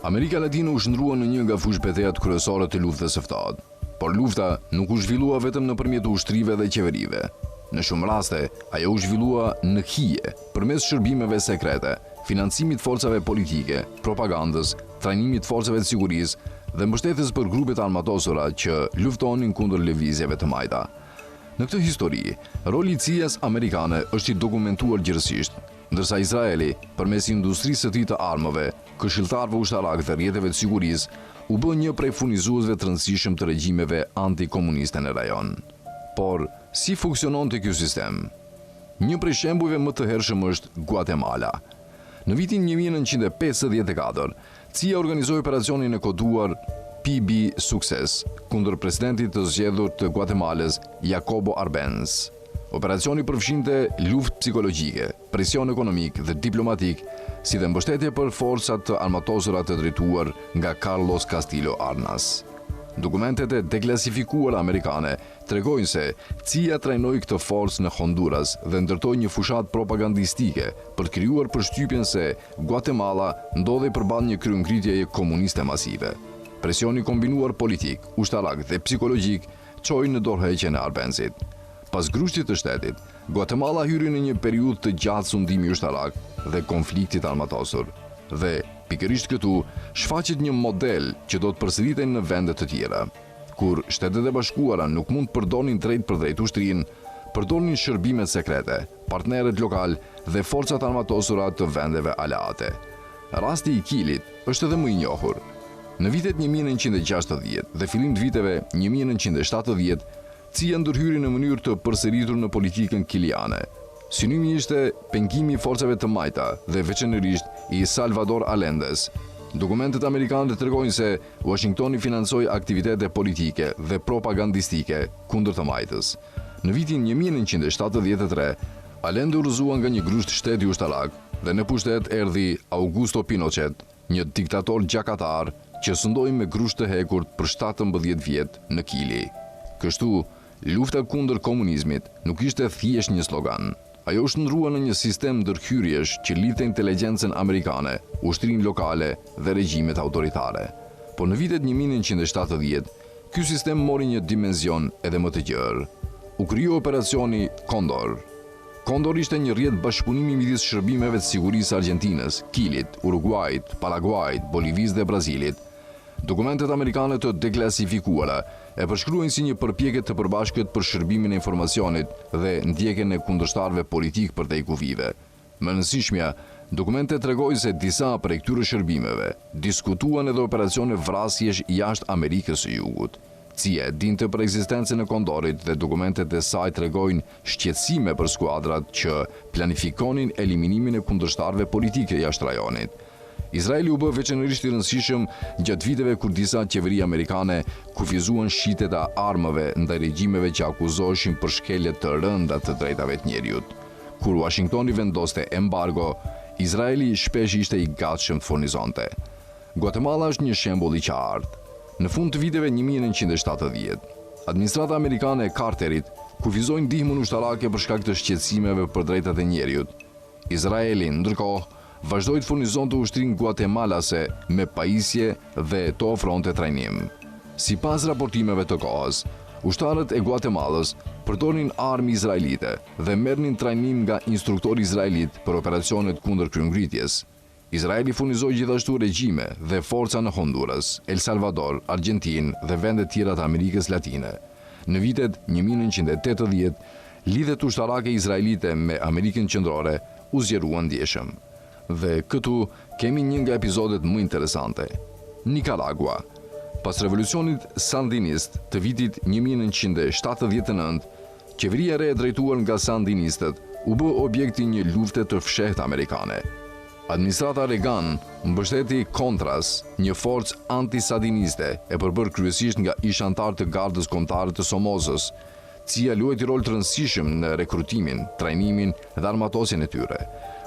Amerika Latine u shndrua në një nga fushbetejat kryesore të luftës së ftohtë, por lufta nuk u zhvillua vetëm nëpërmjet ushtrive dhe qeverive. Në shumë raste, ajo u zhvillua në hije, përmes shërbimeve sekrete, financimit forcave politike, propagandës, trajnimit forcave të sigurisë dhe mbështetjes për grupet armatosura që luftonin kundër lëvizjeve të majta. Në këtë histori, roli i CIA-s amerikane është i dokumentuar gjithësisht, ndërsa Izraeli, përmes industrisë së tij të armëve, këshilltarëve ushtarak dhe rrjeteve të sigurisë, u bë një prej furnizuesve të rëndësishëm të regjimeve antikomuniste në rajon. Por, si funksiononte ky sistem? Një prej shembujve më të hershëm është Guatemala. Në vitin 1954, CIA organizoi operacionin e koduar PB Sukses kundër presidentit të zgjedhur të Guatemalës, Jacobo Arbenz. Operacioni përfshinte luftë psikologjike, presion ekonomik dhe diplomatik, si dhe mbështetje për forcat të armatosura të drejtuar nga Carlos Castillo Arnas. Dokumentet e deklasifikuara amerikane tregojnë se CIA trajnoi këtë forcë në Honduras dhe ndërtoi një fushat propagandistike për të krijuar përshtypjen se Guatemala ndodhej përballë një kryengritjeje komuniste masive. Presioni kombinuar politik, ushtarak dhe psikologjik çoi në dorëheqjen e Arbenzit. Pas grushtit të shtetit, Guatemala hyri në një periudhë të gjatë sundimi ushtarak dhe konfliktit armatosur. Dhe pikërisht këtu shfaqet një model që do të përsëritej në vende të tjera. Kur Shtetet e Bashkuara nuk mund të përdorin drejt për drejt ushtrinë, përdorin shërbimet sekrete, partnerët lokal dhe forcat armatosura të vendeve aleate. Rasti i Kilit është edhe më i njohur. Në vitet 1960 dhe fillim të viteve 1970, CIA ndërhyri në mënyrë të përsëritur në politikën kiliane. Synimi ishte pengimi i forcave të majta dhe veçanërisht i Salvador Allende's. Dokumentet amerikane tregojnë se Washingtoni financoi aktivitete politike dhe propagandistike kundër të majtës. Në vitin 1973, Allende u rrëzua nga një grusht shteti ushtarak dhe në pushtet erdhi Augusto Pinochet, një diktator gjakatar që sundoi me grusht të hekurt për 17 vjet në Kili. Kështu, lufta kundër komunizmit nuk ishte thjesht një slogan. Ajo u shndrua në një sistem ndërhyrjesh që lidhte inteligjencën amerikane, ushtrinë lokale dhe regjimet autoritare. Por në vitet 1970, ky sistem mori një dimension edhe më të gjerë. U krijoi operacioni Condor. Condor ishte një rrjet bashkëpunimi midis shërbimeve të sigurisë Argjentinës, Kilit, Uruguayt, Paraguayt, Bolivisë dhe Brazilit. Dokumentet amerikane të deklasifikuara e përshkruajnë si një përpjekje të përbashkët për shërbimin e informacionit dhe ndjekjen e kundërshtarëve politik për te kufive. Më e rëndësishmja, dokumentet tregojnë se disa prej këtyre shërbimeve diskutuan edhe operacione vrasjesh jashtë Amerikës së Jugut. CIA dinte për ekzistencën e Kondorit dhe dokumentet e saj tregojnë shqetësime për skuadrat që planifikonin eliminimin e kundërshtarëve politike jashtë rajonit. Izraeli u bë veçanërisht i rëndësishëm gjatë viteve kur disa qeveri amerikane kufizuan shitjet e armëve ndaj regjimeve që akuzoheshin për shkelje të rënda të drejtave të njerëzit. Kur Washingtoni vendoste embargo, Izraeli shpesh ishte i gatshëm të furnizonte. Guatemala është një shembull i qartë. Në fund të viteve 1970, administrata amerikane e Carterit kufizoi ndihmën ushtarake për shkak të shqetësimeve për drejtat e njerëzit. Izraeli, ndërkohë, vazhdoi të furnizonte ushtrinë guatemalase me pajisje dhe të ofronte trajnim. Sipas raportimeve të kohës, ushtarët e Guatemalës përdorin armë izraelite dhe merrnin trajnim nga instruktorë izraelit për operacionet kundër kryengritjes. Izraeli furnizoi gjithashtu regjime dhe forca në Honduras, El Salvador, Argjentinë dhe vende tjera të Amerikës Latine. Në vitet 1980, lidhjet ushtarake izraelite me Amerikën Qendrore u zgjeruan ndjeshëm. Dhe këtu kemi një nga episodet më interesante. Nicaragua. Pas revolucionit sandinist të vitit 1979, qeveria e re e drejtuar nga sandinistët u bë objekti një lufte të fshehtë amerikane. Administrata Reagan mbështeti Contras, një forcë anti-sandiniste e përbërë kryesisht nga ish antar të gardës kombëtare të Somozës. CIA luajti rol të rëndësishëm në rekrutimin, trajnimin dhe armatosjen e tyre.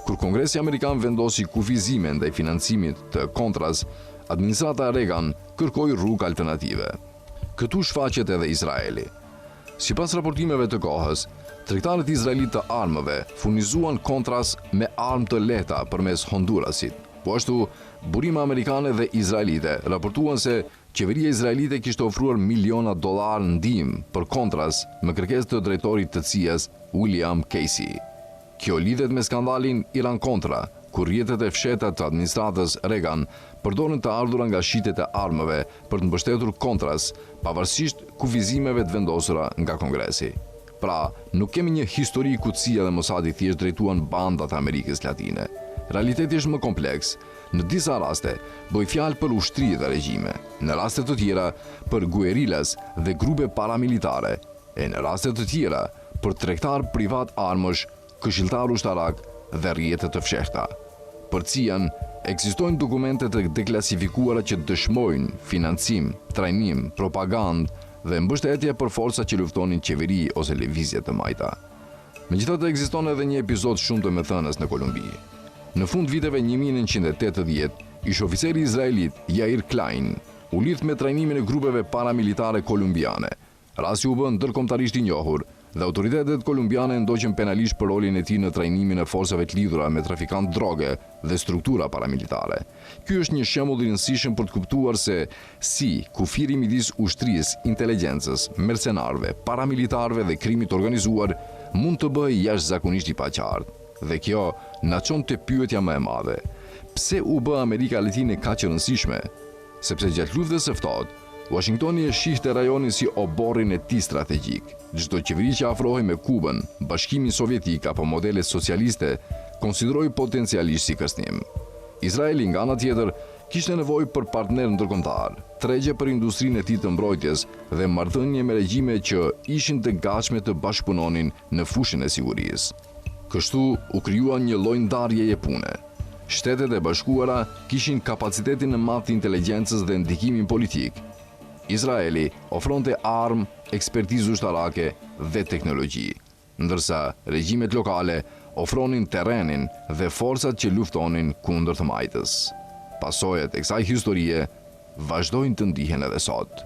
Kur Kongresi Amerikan vendosi kufizimin ndaj financimit të Contras, administrata Reagan kërkoi rrugë alternative. Këtu shfaqet edhe Izraeli. Sipas raportimeve të kohës, tregtarët izraelit të armëve furnizuan Contras me armë të lehta përmes Hondurasit, Po ashtu, burime amerikane dhe izraelite raportuan se qeveria izraelite kishte ofruar miliona dollar ndihmë për kontras me kërkesë të drejtorit të CIA-s William Casey. Kjo lidhet me skandalin Iran-Kontra, kur rrjetet e fshehta të administratës Reagan përdorën të ardhura nga shitet e armëve për të mbështetur kontras, pavarësisht kufizimeve të vendosura nga Kongresi. Pra, nuk kemi një histori ku CIA dhe Mossadi thjesht drejtuan bandat e Amerikës Latine. Realiteti është më kompleks. Në disa raste, bëj fjalë për ushtri dhe regjime, në raste të tjera për guerilas dhe grupe paramilitare, e në raste të tjera për tregtar privat armësh, këshilltar ushtarak dhe rrjete të fshehta. Për CIA-n, ekzistojnë dokumente të deklasifikuara që dëshmojnë financim, trajnim, propagandë dhe mbështetje për forca që luftonin qeveri ose lëvizje të majta. Megjithatë, ekziston edhe një episod shumë të mëthënës në Kolumbi. Në fund viteve 1980, ish oficeri izraelit Yair Klein u lidh me trajnimin e grupeve paramilitare kolumbiane. Rasti u bë ndërkombëtarisht i njohur dhe autoritetet kolumbiane ndoqën penalisht për rolin e tij në trajnimin e forcave të lidhura me trafikant droge dhe struktura paramilitare. Ky është një shembull i rëndësishëm për të kuptuar se si kufiri midis ushtrisë, inteligjencës, mercenarëve, paramilitarëve dhe krimit organizuar mund të bëjë jashtëzakonisht i paqartë. Dhe kjo na çon te pyetja më e madhe. Pse u bë Amerika Latine kaq e rëndësishme? Sepse gjatë luftës së ftohtë, Washingtoni e shihte rajonin si oborrin e tij strategjik. Çdo qeveri që afrohej me Kubën, Bashkimin Sovjetik apo modele socialiste, konsideroi potencialisht si kërcënim. Izraeli, nga ana tjetër, kishte nevojë për partner ndërkombëtar, tregje për industrinë e tij të mbrojtjes dhe marrëdhënie me regjime që ishin të gatshme të bashkëpunonin në fushën e sigurisë. Kështu u krijua një lloj ndarjeje pune. Shtetet e Bashkuara kishin kapacitetin e madh të inteligjencës dhe ndikimin politik. Izraeli ofronte armë, ekspertizë ushtarake dhe teknologji, ndërsa regjimet lokale ofronin terrenin dhe forcat që luftonin kundër të majtës. Pasojat e kësaj historie vazhdojnë të ndihen edhe sot.